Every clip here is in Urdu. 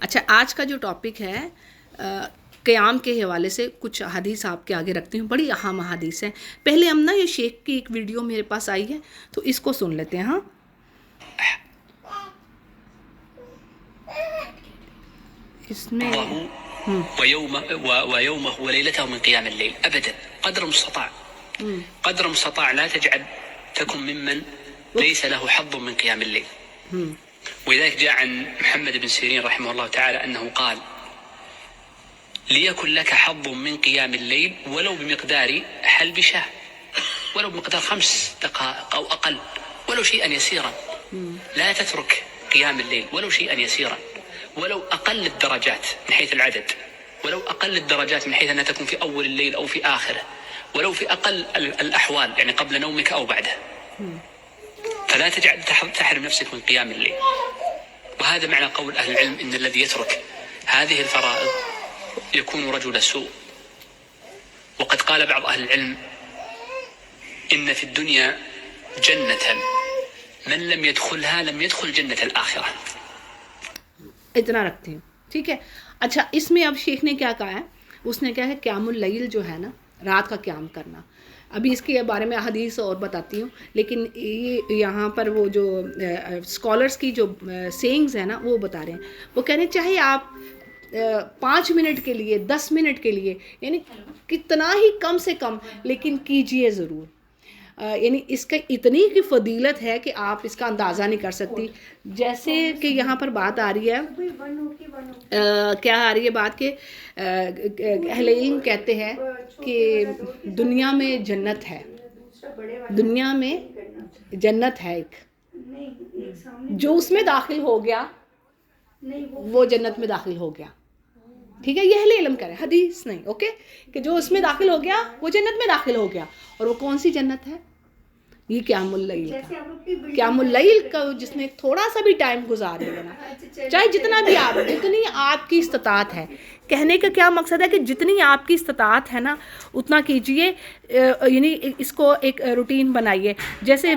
اچھا، آج کا جو ٹاپک ہے قیام کے حوالے سے کچھ حدیث آپ کے آگے رکھتی ہوں، بڑی اہم حدیث ہیں. پہلے ہم نا یہ شیخ کی ایک ویڈیو میرے پاس آئی ہے تو اس کو سن لیتے ہیں. ہاں، اس میں ويومه وليلته من قيام الليل أبدا قدر مستطاع لا تجعل تكن ممن ليس له حظ من قيام الليل. ولذلك جاء عن محمد بن سيرين رحمه الله تعالى أنه قال: ليكن لك حظ من قيام الليل ولو بمقدار حلب شاه، ولو بمقدار 5 دقائق أو أقل، ولو شيئا يسيرا. لا تترك قيام الليل ولو شيئا يسيرا، ولو أقل الدرجات من حيث العدد، ولو أقل الدرجات من حيث أنها تكون في أول الليل أو في آخره، ولو في أقل الأحوال يعني قبل نومك أو بعده. فلا تجعل تحرم نفسك من قيام الليل. وهذا معنى قول أهل العلم إن الذي يترك هذه الفرائض يكون رجل سوء. وقد قال بعض أهل العلم إن في الدنيا جنة من لم يدخلها لم يدخل جنة الآخرة. اتنا رکھتے ہیں، ٹھیک ہے. اچھا، اس میں اب شیخ نے کیا کہا ہے؟ اس نے کہا ہے قیام اللیل جو ہے نا، رات کا قیام کرنا. ابھی اس کے بارے میں حدیث اور بتاتی ہوں، لیکن یہ یہاں پر وہ جو اسکالرس کی جو سینگز ہیں نا وہ بتا رہے ہیں. وہ کہہ رہے ہیں چاہے آپ 5 منٹ کے لیے 10 منٹ کے لیے، یعنی کتنا ہی کم سے کم، لیکن کیجئے ضرور. یعنی اس کا اتنی کی فضیلت ہے کہ آپ اس کا اندازہ نہیں کر سکتی. جیسے کہ یہاں پر بات آ رہی ہے، کیا آ رہی ہے بات کہ اہل علم کہتے ہیں کہ دنیا میں جنت ہے، دنیا میں جنت ہے ایک، جو اس میں داخل ہو گیا وہ جنت میں داخل ہو گیا. ٹھیک ہے، یہ اہل علم کرے، حدیث نہیں. اوکے، کہ جو اس میں داخل ہو گیا وہ جنت میں داخل ہو گیا. اور وہ کون سی جنت ہے؟ یہ قیام اللیل کا. قیام اللیل کا جس نے تھوڑا سا بھی ٹائم گزار لیا نا، چاہے جتنا بھی آپ، جتنی آپ کی استطاعت ہے. کہنے کا کیا مقصد ہے کہ جتنی آپ کی استطاعت ہے نا اتنا کیجئے. یعنی اس کو ایک روٹین بنائیے. جیسے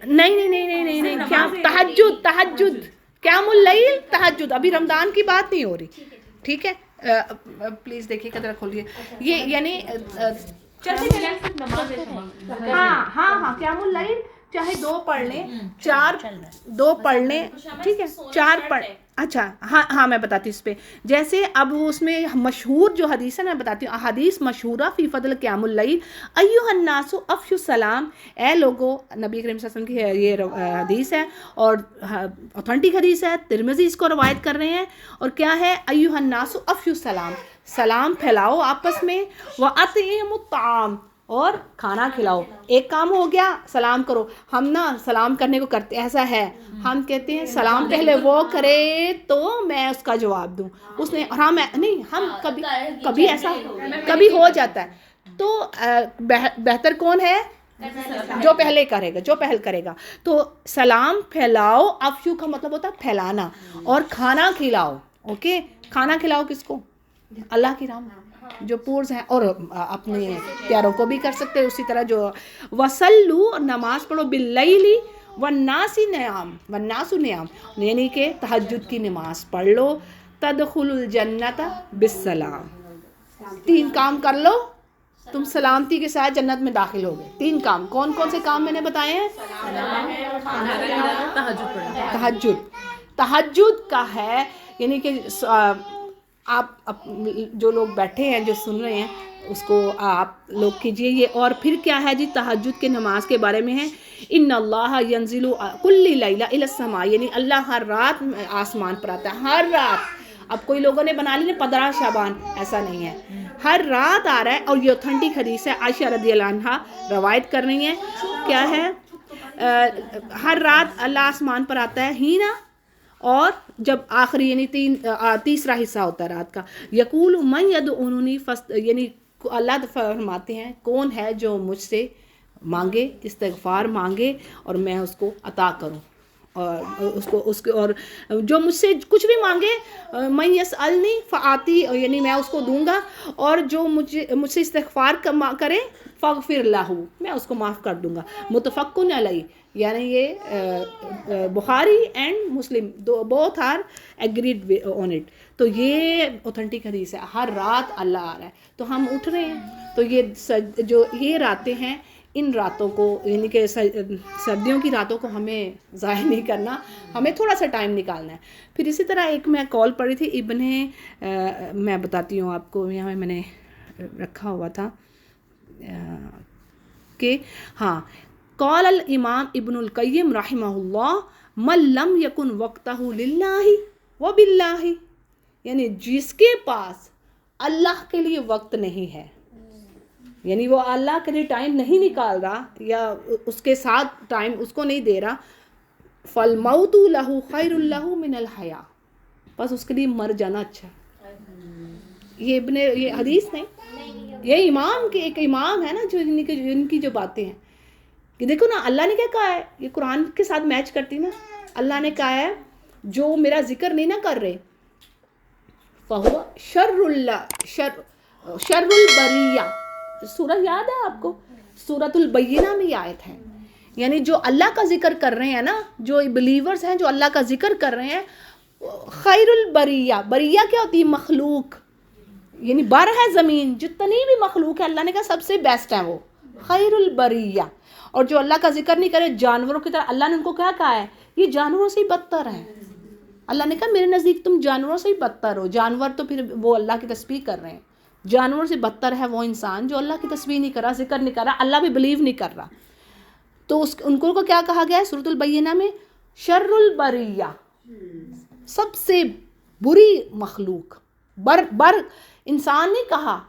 نہیں کیا تہجد قیام اللیل تہجد. ابھی رمضان کی بات نہیں ہو رہی، ٹھیک ہے. پلیز دیکھیے کدھر کھولیے. یہ یعنی ہاں قیام اللیل چاہے 2 پڑھ لیں، 2 پڑھ لیں، ٹھیک ہے، 4 پڑھ. اچھا ہاں میں بتاتی ہوں اس پہ. جیسے اب اس میں مشہور جو حدیث ہے میں بتاتی ہوں، احادیث مشہورہ فی فضل قیام اللیل. ایھا الناس افشوا السلام، اے لوگو، نبی کریم صلی اللہ علیہ وسلم کی یہ حدیث ہے اور اوتھینٹک حدیث ہے. ترمذی اس کو روایت کر رہے ہیں. اور کیا ہے؟ ایھا الناس افشوا السلام، سلام پھیلاؤ آپس میں. واطعموا الطعام، اور کھانا کھلاؤ. ایک کام ہو گیا، سلام کرو. ہم نا سلام کرنے کو کرتے ایسا ہے، ہم کہتے ہیں سلام پہلے وہ کرے تو میں اس کا جواب دوں. اس نے ہاں میں نہیں، ہم کبھی ایسا کبھی ہو جاتا ہے. تو بہتر کون ہے؟ جو پہلے کرے گا، جو پہل کرے گا. تو سلام پھیلاؤ، افشو کا مطلب ہوتا ہے پھیلانا، اور کھانا کھلاؤ. اوکے، کھانا کھلاؤ کس کو؟ اللہ کی راہ میں جو پورز ہیں، اور اپنے پیاروں کو بھی کر سکتے ہیں. اسی طرح جو وصلو، نماز پڑھو، باللیل والناس نیام، یعنی کہ تہجد کی نماز پڑھ لو. تدخل الجنت بالسلام، 3 کام کر لو تم سلامتی کے ساتھ جنت میں داخل ہو گئے. 3 کام کون کون سے کام میں نے بتائے ہیں؟ تہجد کا ہے، یعنی کہ آپ جو لوگ بیٹھے ہیں جو سن رہے ہیں اس کو آپ لوگ کیجئے یہ. اور پھر کیا ہے جی؟ تہجد کے نماز کے بارے میں ہے، ان اللہ ینزل کل لیلہ الی السماء، یعنی اللہ ہر رات آسمان پر آتا ہے، ہر رات. اب کوئی لوگوں نے بنا لی نا 15 شعبان، ایسا نہیں ہے، ہر رات آ رہا ہے. اور یہ اوتھینٹک حدیث ہے، عائشہ رضی اللہ عنہا روایت کر رہی ہیں. کیا ہے؟ ہر رات اللہ آسمان پر آتا ہے ہی نا، اور جب آخری یعنی تیسرا حصہ ہوتا ہے رات کا، یقول من یدعونی، یعنی اللہ فرماتے ہیں کون ہے جو مجھ سے مانگے، استغفار مانگے اور میں اس کو عطا کروں. اور اس کو اور جو مجھ سے کچھ بھی مانگے میں یسألنی فآتی، یعنی میں اس کو دوں گا، اور جو مجھ سے استغفار کرے فاغفر لہ، میں اس کو معاف کر دوں گا. متفقن علیہ، یعنی یہ Bukhari and Muslim both are agreed on it. تو یہ اوتھینٹک حدیث ہے. ہر رات اللہ آ رہا ہے تو ہم اٹھ رہے ہیں. تو یہ جو یہ راتیں ہیں، ان راتوں کو یعنی کہ سردیوں کی راتوں کو ہمیں ضائع نہیں کرنا، ہمیں تھوڑا سا ٹائم نکالنا ہے. پھر اسی طرح ایک میں کال پڑھی تھی میں بتاتی ہوں آپ کو، یہاں میں نے رکھا ہوا تھا کہ ہاں، قال الامام ابن القیم رحمہ اللہ من لم یکن وقتہ للہ وباللہ، یعنی جس کے پاس اللہ کے لیے وقت نہیں ہے، یعنی وہ اللہ کے لیے ٹائم نہیں نکال رہا یا اس کے ساتھ ٹائم اس کو نہیں دے رہا، فالموت لہ خیر لہ من الحیاء، بس اس کے لیے مر جانا اچھا ہے. یہ حدیث نہیں، یہ امام کے ایک امام ہے نا جو ان کی جو باتیں ہیں کہ دیکھو نا، اللہ نے کیا کہا ہے، یہ قرآن کے ساتھ میچ کرتی نا. اللہ نے کہا ہے جو میرا ذکر نہیں نہ کر رہے فہو شر البریہ. سورہ یاد ہے آپ کو، سورۃ البینہ میں یہ آیت ہے. یعنی جو اللہ کا ذکر کر رہے ہیں نا، جو بلیورز ہیں جو اللہ کا ذکر کر رہے ہیں، خیر البریہ. بریہ کیا ہوتی ہے؟ مخلوق، یعنی بر ہے زمین، جتنی بھی مخلوق ہے اللہ نے کہا سب سے بیسٹ ہے وہ خیر البریہ. اور جو اللہ کا ذکر نہیں کرے، جانوروں کی طرح، اللہ نے ان کو کیا کہا ہے؟ یہ جانوروں سے ہی بدتر ہے. اللہ نے کہا میرے نزدیک تم جانوروں سے ہی بدتر ہو. جانور تو پھر وہ اللہ کی تسبیح کر رہے ہیں، جانوروں سے بدتر ہے وہ انسان جو اللہ کی تسبیح نہیں کر رہا، ذکر نہیں کر رہا، اللہ بھی بلیو نہیں کر رہا. تو ان کو کیا کہا گیا ہے سورۃ البینہ میں؟ شر البریہ، سب سے بری مخلوق. بر انسان نہیں کہا،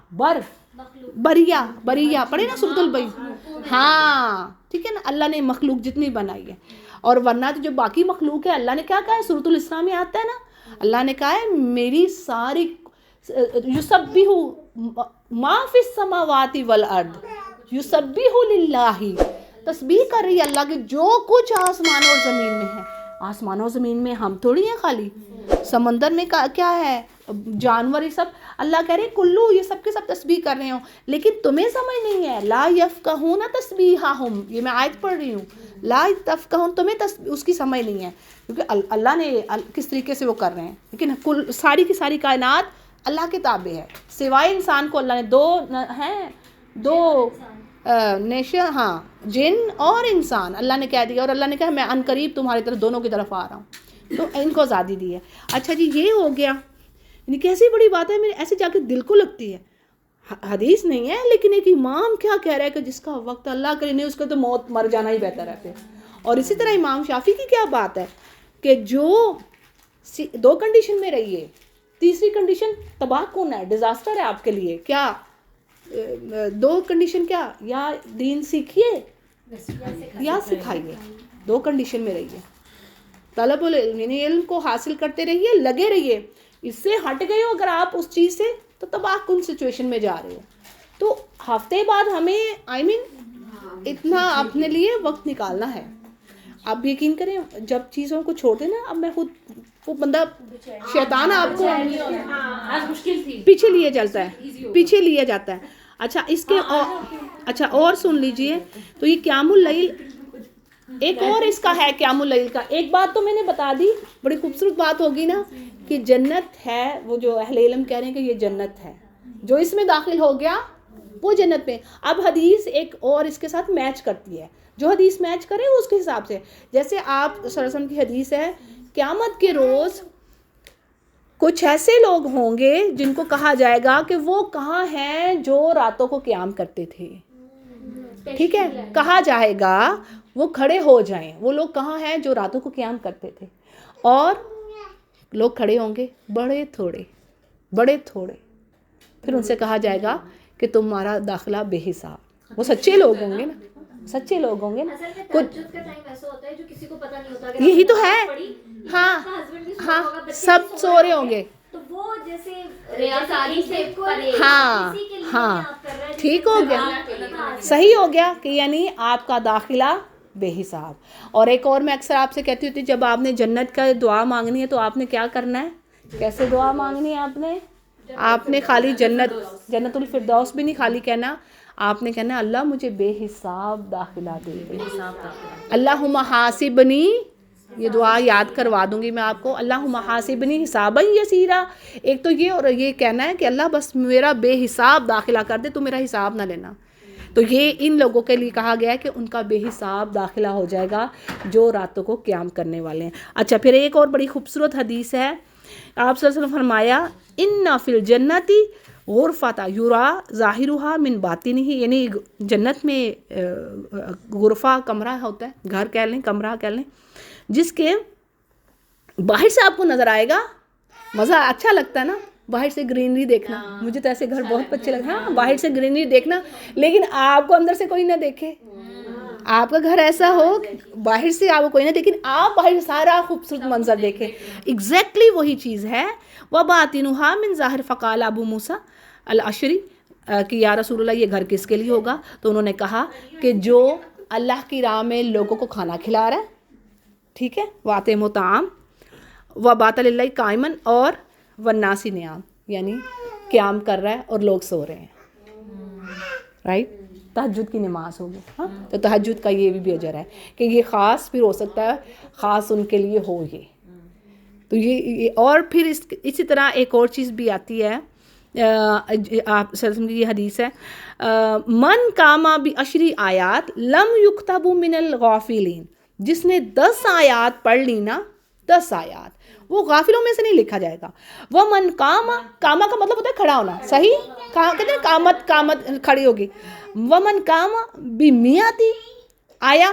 بریہ پڑھے نا سورۃ البینہ. ہاں ٹھیک ہے نا، اللہ نے مخلوق جتنی بنائی ہے، اور ورنہ تو جو باقی مخلوق ہے اللہ نے کیا کہا ہے؟ سورۃ الاسراء میں آتا ہے نا، اللہ نے کہا ہے میری ساری یسبح ما فی السماوات والارض یسبح للہ، تسبیح کر رہی ہے اللہ کی جو کچھ آسمان اور زمین میں ہے. آسمان اور زمین میں ہم تھوڑی ہیں خالی، سمندر میں کیا ہے، جانور، یہ سب اللہ کہہ رہے کلو، یہ سب کے سب تسبیح کر رہے ہوں، لیکن تمہیں سمجھ نہیں ہے. لا یفقہون تسبیحہم، یہ میں آیت پڑھ رہی ہوں، لا تفقہون، تمہیں اس کی سمجھ نہیں ہے، کیونکہ اللہ نے کس طریقے سے وہ کر رہے ہیں. لیکن ساری کی ساری کائنات اللہ کے تابع ہے، سوائے انسان کو اللہ نے دو نیشن، ہاں، جن اور انسان اللہ نے کہہ دیا، اور اللہ نے کہا میں عنقریب تمہاری طرف دونوں کی طرف آ رہا ہوں. تو ان کو آزادی دی ہے. اچھا جی، یہ ہو گیا، یعنی کیسی بڑی بات ہے، میرے ایسے جا کے دل کو لگتی ہے. حدیث نہیں ہے لیکن ایک امام کیا کہہ رہا ہے کہ جس کا وقت اللہ کرے نہیں، اس کا تو موت، مر جانا ہی بہتر ہے پھر. اور اسی طرح امام شافعی کی کیا بات ہے کہ جو 2 کنڈیشن میں رہیے، تیسری کنڈیشن تباہ کن ہے، ڈیزاسٹر ہے آپ کے لیے. کیا 2 کنڈیشن؟ کیا؟ یا دین سیکھیے یا سکھائیے، 2 کنڈیشن میں رہیے. طلب العلم، یعنی علم کو حاصل کرتے رہیے، لگے رہیے. اس سے ہٹ گئے ہو اگر آپ اس چیز سے تو تباہ کن سچویشن میں جا رہے ہو. تو ہفتے بعد ہمیں اتنا اپنے لیے وقت نکالنا ہے. آپ یقین کریں جب چیزوں کو چھوڑ دیں نا، اب میں خود وہ بندہ شیطان آپ کو پیچھے لیے جاتا ہے. اچھا اس کے اچھا اور سن لیجئے، تو یہ قیام اللیل ایک اور اس کا ہے. قیام اللیل کا ایک بات تو میں نے بتا دی، بڑی خوبصورت بات ہوگی نا کہ جنت ہے. وہ جو اہل علم کہہ رہے ہیں کہ یہ جنت ہے، جو اس میں داخل ہو گیا وہ جنت میں. اب حدیث ایک اور اس کے ساتھ میچ کرتی ہے، جو حدیث میچ کرے وہ اس کے حساب سے. جیسے آپ صلی اللہ علیہ وسلم کی حدیث ہے، قیامت کے روز کچھ ایسے لوگ ہوں گے جن کو کہا جائے گا کہ وہ کہاں ہیں جو راتوں کو قیام کرتے تھے. ٹھیک ہے، کہا جائے گا وہ کھڑے ہو جائیں، وہ لوگ کہاں ہیں جو راتوں کو قیام کرتے تھے. اور لوگ کھڑے ہوں گے بڑے تھوڑے. پھر ان سے کہا جائے گا کہ تمہارا داخلہ بے حساب. وہ سچے لوگ ہوں گے نا، یہی تو ہے. ہاں سب سو رہے ہوں گے. ہاں ٹھیک ہو گیا، صحیح ہو گیا کہ یعنی آپ کا داخلہ بے حساب. اور ایک اور میں اکثر آپ سے کہتی ہوتی جب آپ نے جنت کا دعا مانگنی ہے تو آپ نے کیا کرنا ہے, کیسے دعا مانگنی ہے آپ نے خالی جنت الفردوس بھی نہیں خالی کہنا, آپ نے کہنا اللہ مجھے بے حساب داخلہ دے, اللہم حاسبنی, یہ دعا یاد کروا دوں گی میں آپ کو, اللہم حاسبنی حسابا یسیرا. ایک تو یہ, اور یہ کہنا ہے کہ اللہ بس میرا بے حساب داخلہ کر دے, تو میرا حساب نہ لینا. تو یہ ان لوگوں کے لیے کہا گیا ہے کہ ان کا بے حساب داخلہ ہو جائے گا جو راتوں کو قیام کرنے والے ہیں. اچھا, پھر ایک اور بڑی خوبصورت حدیث ہے, آپ صلی اللہ علیہ وسلم فرمایا ان فی الجنت غرفۃ یرا ظاہرها من باطنہ, یعنی جنت میں غرفہ کمرہ ہوتا ہے, گھر کہہ لیں, کمرہ کہہ لیں, جس کے باہر سے آپ کو نظر آئے گا, مزہ اچھا لگتا ہے نا باہر سے گرینری دیکھنا, مجھے تو ایسے گھر بہت اچھے لگتے ہیں, ہاں باہر سے گرینری دیکھنا, لیکن آپ کو اندر سے کوئی نہ دیکھے. آپ کا گھر ایسا ہو باہر سے آپ کو کوئی نہ, لیکن آپ باہر سارا خوبصورت منظر دیکھیں. ایگزیکٹلی وہی چیز ہے. وباطنها من ظاہر. فقال ابو موسیٰ الاشعری کہ یا رسول اللہ یہ گھر کس کے لیے ہوگا, تو انہوں نے کہا کہ جو اللہ کی راہ میں لوگوں کو کھانا کھلا رہا ہے, ٹھیک ہے, واطعم طعام وبات للہ قائما, اور والناس نیام, یعنی قیام کر رہا ہے اور لوگ سو رہے ہیں, رائٹ, تہجد کی نماز ہوگی. ہاں, تو تہجد کا یہ بھی اجر ہے کہ یہ خاص پھر ہو سکتا ہے خاص ان کے لیے ہو یہ. تو یہ اور پھر اسی طرح ایک اور چیز بھی آتی ہے, آپ سلسلم کی یہ حدیث ہے, من کاما بعشر آیات لم یکتب من الغافلین, جس نے 10 آیات پڑھ لی نا, 10 آیات, وہ غافلوں میں سے نہیں لکھا جائے گا. وہ من کاما کا مطلب ہوتا ہے کھڑا ہونا, صحیح, کہتے ہیں قامت کھڑی ہوگی. وہ من کاما بمیاتی آیا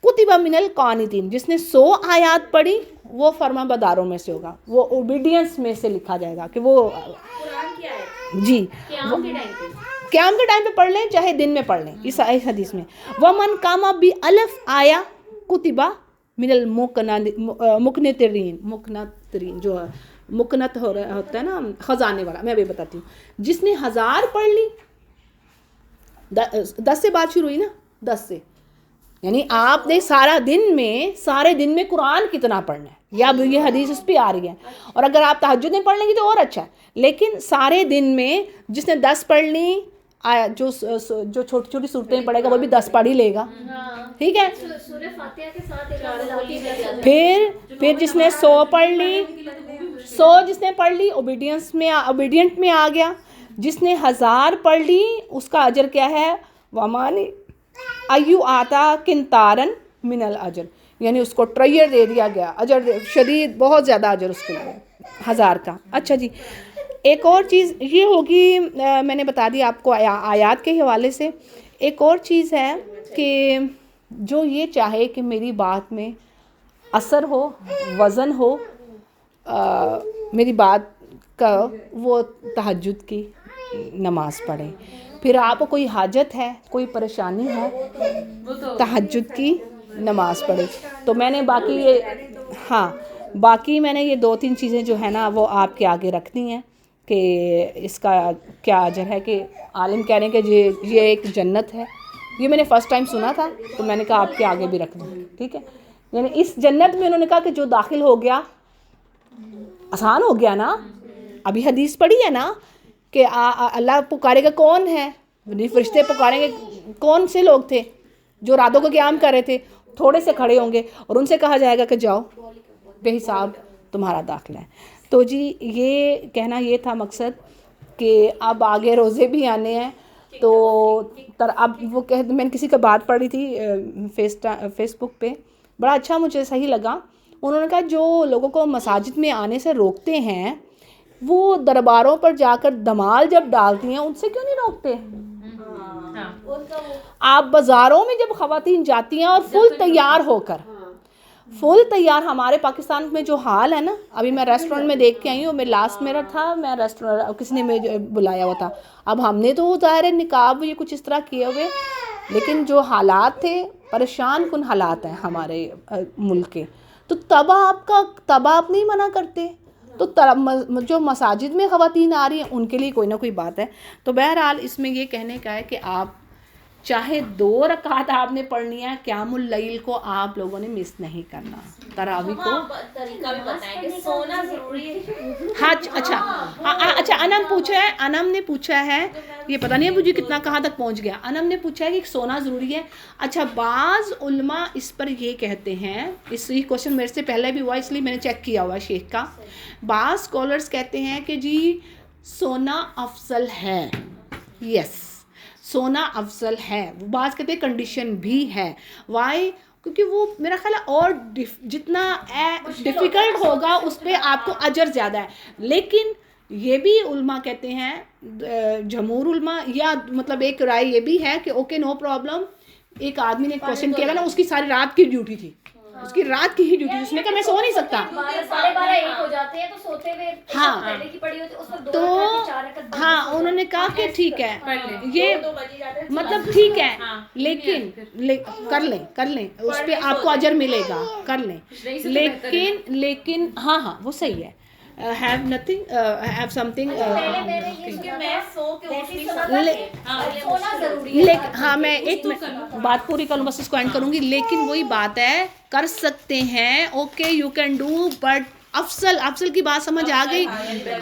کتب من القانتین, جس نے 100 آیات پڑھی وہ فرما برداروں میں سے ہوگا, وہ اوبیڈینس میں سے لکھا جائے گا. کہ وہ جی قیام کے ٹائم پہ پڑھ لیں چاہے دن میں پڑھ لیں, اس حدیث میں. ومن کاما بالف آیا کتبہ من المقنطرین, جو مقنط ہوتا ہے نا خزانے والا, میں ابھی بتاتی ہوں. جس نے 1000 پڑھ لی, 10 سے بات شروع ہوئی نا, 10 سے, یعنی آپ نے سارے دن میں قرآن کتنا پڑھنا ہے, یا یہ حدیث اس پہ آ رہی ہے. اور اگر آپ تہجد میں پڑھ لیں گے تو اور اچھا ہے, لیکن سارے دن میں جس نے 10 پڑھ لی, جو چھوٹی چھوٹی صورتیں پڑھے گا وہ بھی 10 پڑھ ہی لے گا, ٹھیک ہے. پھر جس نے 100 پڑھ لی, 100 جس نے پڑھ لی اوبیڈینٹ میں آ گیا. جس نے 1000 پڑھ لی اس کا اجر کیا ہے, ومانی ایو آتا کنتارن من الاجر, یعنی اس کو ٹریر دے دیا گیا, اجر شدید, بہت زیادہ اجر اس کے لیے 1000 کا. اچھا جی, ایک اور چیز یہ ہوگی, میں نے بتا دی آپ کو آیات کے حوالے سے. ایک اور چیز ہے کہ جو یہ چاہے کہ میری بات میں اثر ہو, وزن ہو, میری بات کا, وہ تہجد کی نماز پڑھے. پھر آپ کو کوئی حاجت ہے, کوئی پریشانی ہے, تہجد کی نماز پڑھے. تو میں نے باقی میں نے یہ 2-3 چیزیں جو ہے نا وہ آپ کے آگے رکھنی ہیں کہ اس کا کیا اجر ہے. کہ عالم کہہ رہے ہیں کہ یہ ایک جنت ہے, یہ میں نے فرسٹ ٹائم سنا تھا, تو میں نے کہا آپ کے آگے بھی رکھ دوں, ٹھیک ہے. یعنی اس جنت میں انہوں نے کہا کہ جو داخل ہو گیا آسان ہو گیا نا. ابھی حدیث پڑھی ہے نا کہ اللہ پکارے گا کون ہے, فرشتے پکاریں گے, کون سے لوگ تھے جو راتوں کو قیام کر رہے تھے, تھوڑے سے کھڑے ہوں گے, اور ان سے کہا جائے گا کہ جاؤ بے حساب تمہارا داخلہ ہے. تو جی یہ کہنا یہ تھا مقصد کہ اب آگے روزے بھی آنے ہیں. تو اب وہ میں نے کسی کا بات پڑھی تھی فیس بک پہ, بڑا اچھا مجھے صحیح لگا. انہوں نے کہا جو لوگوں کو مساجد میں آنے سے روکتے ہیں وہ درباروں پر جا کر دمال جب ڈالتی ہیں ان سے کیوں نہیں روکتے. آپ بازاروں میں جب خواتین جاتی ہیں اور فل تیار, ہمارے پاکستان میں جو حال ہے نا, ابھی میں ریسٹورنٹ میں دیکھ کے آئی ہوں, میں لاسٹ میرا تھا, میں ریسٹورنٹ کسی نے مجھے بلایا ہوا تھا. اب ہم نے تو ظاہر نقاب یہ کچھ اس طرح کیے ہوئے, لیکن جو حالات تھے پریشان کن حالات ہیں ہمارے ملک کے. تو تب آپ نہیں منع کرتے, تو جو مساجد میں خواتین آ رہی ہیں ان کے لیے کوئی نہ کوئی بات ہے. تو بہرحال اس میں یہ کہنے کا ہے کہ آپ چاہے 2 رکعت آپ نے پڑھنی ہے, قیام اللیل کو آپ لوگوں نے مس نہیں کرنا, تراویح کو. طریقہ بھی بتائیں کہ سونا ضروری ہے. ہاں اچھا انم نے پوچھا ہے, یہ پتہ نہیں ابو جی کتنا کہاں تک پہنچ گیا. انم نے پوچھا ہے کہ سونا ضروری ہے. اچھا بعض علماء اس پر یہ کہتے ہیں, اس یہ کوشچن میرے سے پہلے بھی ہوا اس لیے میں نے چیک کیا ہوا شیخ کا. بعض اسکالرس کہتے ہیں کہ جی سونا افضل ہے. یس سونا افضل ہے. بعض کہتے ہیں کنڈیشن بھی ہے. وائی؟ کیونکہ وہ میرا خیال ہے اور جتنا ڈیفیکلٹ ہوگا اس پہ آپ کو اجر زیادہ ہے. لیکن یہ بھی علماء کہتے ہیں, جمہور علماء, یا مطلب ایک رائے یہ بھی ہے کہ اوکے نو پرابلم. ایک آدمی نے کوشچن کیا تھا نا, اس کی ساری رات کی ڈیوٹی تھی, اس کی رات کی ہی ڈیوٹی, اس نے کہا میں سو نہیں سکتا. تو ہاں انہوں نے کہا کہ ٹھیک ہے یہ مطلب ٹھیک ہے, لیکن کر لیں اس پہ آپ کو اجر ملے گا, کر لیں. لیکن ہاں وہ صحیح ہے. have nothing have something ہاں میں ایک بات پوری کروں بس اس کو اینڈ کروں گی. لیکن وہی بات ہے, کر سکتے ہیں okay you can do, but افضل کی بات سمجھ آ گئی.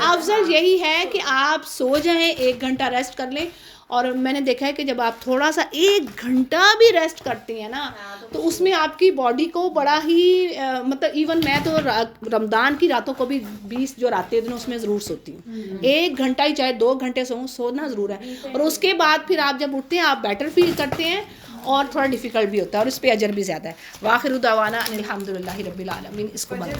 افضل یہی ہے کہ آپ سو جائیں, 1 گھنٹہ ریسٹ کر لیں. اور میں نے دیکھا ہے کہ جب آپ تھوڑا سا 1 گھنٹہ بھی ریسٹ کرتے ہیں نا تو اس میں آپ کی باڈی کو بڑا ہی مطلب ایون میں تو رمضان کی راتوں کو بھی 20 جو راتیں دن اس میں ضرور سوتی ہوں. 1 گھنٹہ ہی چاہے 2 گھنٹے سونا ضرور ہے. اور اس کے بعد پھر آپ جب اٹھتے ہیں آپ بیٹر فیل کرتے ہیں اور تھوڑا ڈیفیکلٹ بھی ہوتا ہے, اور اس پہ اجر بھی زیادہ ہے. وآخر دعوانا الحمد للہ رب العالمین. اس کو بند